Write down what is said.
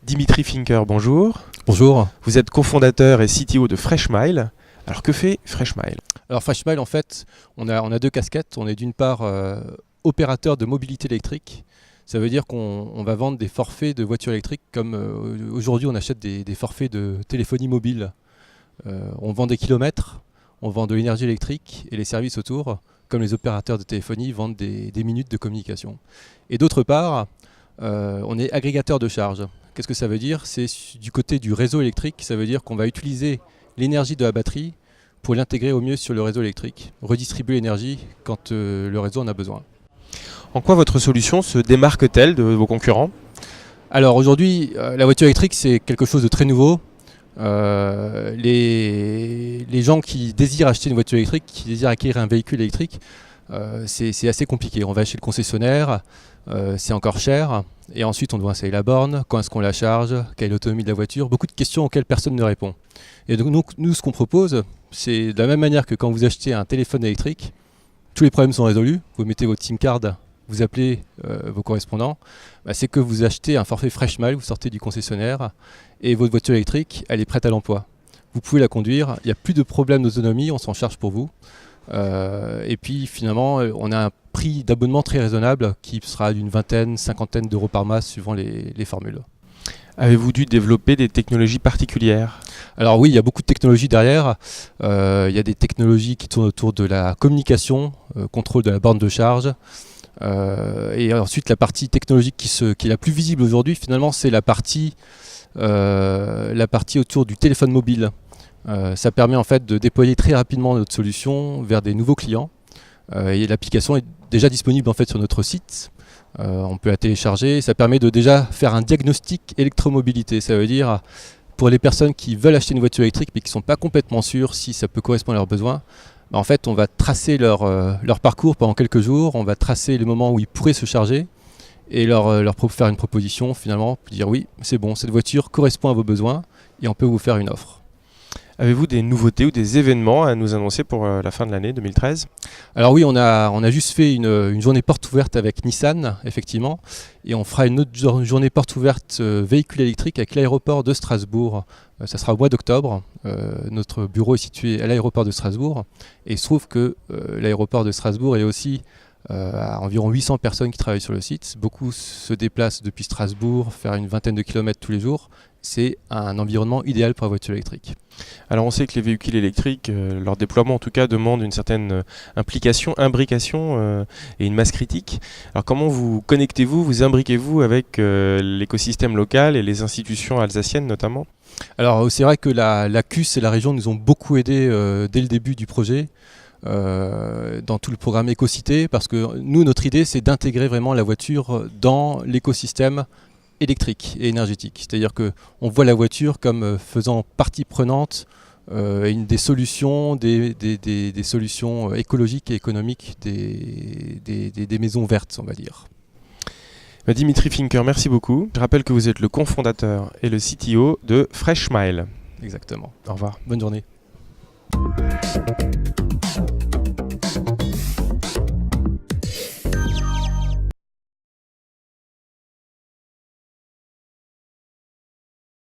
Dimitri Finker, bonjour. Bonjour. Vous êtes cofondateur et CTO de Freshmile. Alors que fait Freshmile? Alors Freshmile, en fait, on a deux casquettes. On est d'une part opérateur de mobilité électrique. Ça veut dire qu'on va vendre des forfaits de voitures électriques comme aujourd'hui on achète des forfaits de téléphonie mobile. On vend des kilomètres, on vend de l'énergie électrique et les services autour, comme les opérateurs de téléphonie vendent des minutes de communication. Et d'autre part, on est agrégateur de charge. Qu'est-ce que ça veut dire? C'est du côté du réseau électrique, ça veut dire qu'on va utiliser l'énergie de la batterie pour l'intégrer au mieux sur le réseau électrique, redistribuer l'énergie quand le réseau en a besoin. En quoi votre solution se démarque-t-elle de vos concurrents? Alors aujourd'hui, la voiture électrique c'est quelque chose de très nouveau. Les gens qui désirent acheter une voiture électrique, qui désirent acquérir un véhicule électrique, c'est assez compliqué. On va chez le concessionnaire, c'est encore cher, et ensuite on doit installer la borne, quand est-ce qu'on la charge, quelle est l'autonomie de la voiture, beaucoup de questions auxquelles personne ne répond. Et donc nous ce qu'on propose, c'est de la même manière que quand vous achetez un téléphone électrique, tous les problèmes sont résolus, vous mettez votre SIM card, vous appelez vos correspondants, c'est que vous achetez un forfait Freshmile, vous sortez du concessionnaire, et votre voiture électrique, elle est prête à l'emploi. Vous pouvez la conduire, il n'y a plus de problème d'autonomie, on s'en charge pour vous. Et puis finalement, on a un prix d'abonnement très raisonnable qui sera d'une vingtaine, cinquantaine d'euros par mois suivant les formules. Avez-vous dû développer des technologies particulières? Alors oui, il y a beaucoup de technologies derrière. Il y a des technologies qui tournent autour de la communication, contrôle de la borne de charge. Et ensuite, la partie technologique qui est la plus visible aujourd'hui, finalement, c'est la partie autour du téléphone mobile. Ça permet en fait de déployer très rapidement notre solution vers des nouveaux clients. Et l'application est déjà disponible en fait sur notre site. On peut la télécharger. Ça permet de déjà faire un diagnostic électromobilité. Ça veut dire pour les personnes qui veulent acheter une voiture électrique mais qui ne sont pas complètement sûres si ça peut correspondre à leurs besoins. En fait, on va tracer leur parcours pendant quelques jours. On va tracer les moments où ils pourraient se charger et leur faire une proposition finalement, pour dire oui, c'est bon, cette voiture correspond à vos besoins et on peut vous faire une offre. Avez-vous des nouveautés ou des événements à nous annoncer pour la fin de l'année 2013? Alors oui, on a juste fait une journée porte ouverte avec Nissan, effectivement, et on fera une autre journée porte ouverte véhicule électrique avec l'aéroport de Strasbourg. Ça sera au mois d'octobre. Notre bureau est situé à l'aéroport de Strasbourg, et il se trouve que l'aéroport de Strasbourg est aussi à environ 800 personnes qui travaillent sur le site. Beaucoup se déplacent depuis Strasbourg, faire une vingtaine de kilomètres tous les jours. C'est un environnement idéal pour la voiture électrique. Alors on sait que les véhicules électriques, leur déploiement en tout cas demande une certaine implication, imbrication et une masse critique. Alors comment vous connectez-vous, vous imbriquez-vous avec l'écosystème local et les institutions alsaciennes notamment? Alors c'est vrai que la CUS et la région nous ont beaucoup aidés dès le début du projet. Dans tout le programme Écocité, parce que nous, notre idée, c'est d'intégrer vraiment la voiture dans l'écosystème électrique et énergétique. C'est-à-dire qu'on voit la voiture comme faisant partie prenante des solutions, des solutions écologiques et économiques des maisons vertes, on va dire. Dimitri Finker, merci beaucoup. Je rappelle que vous êtes le cofondateur et le CTO de Freshmile. Exactement. Au revoir. Bonne journée.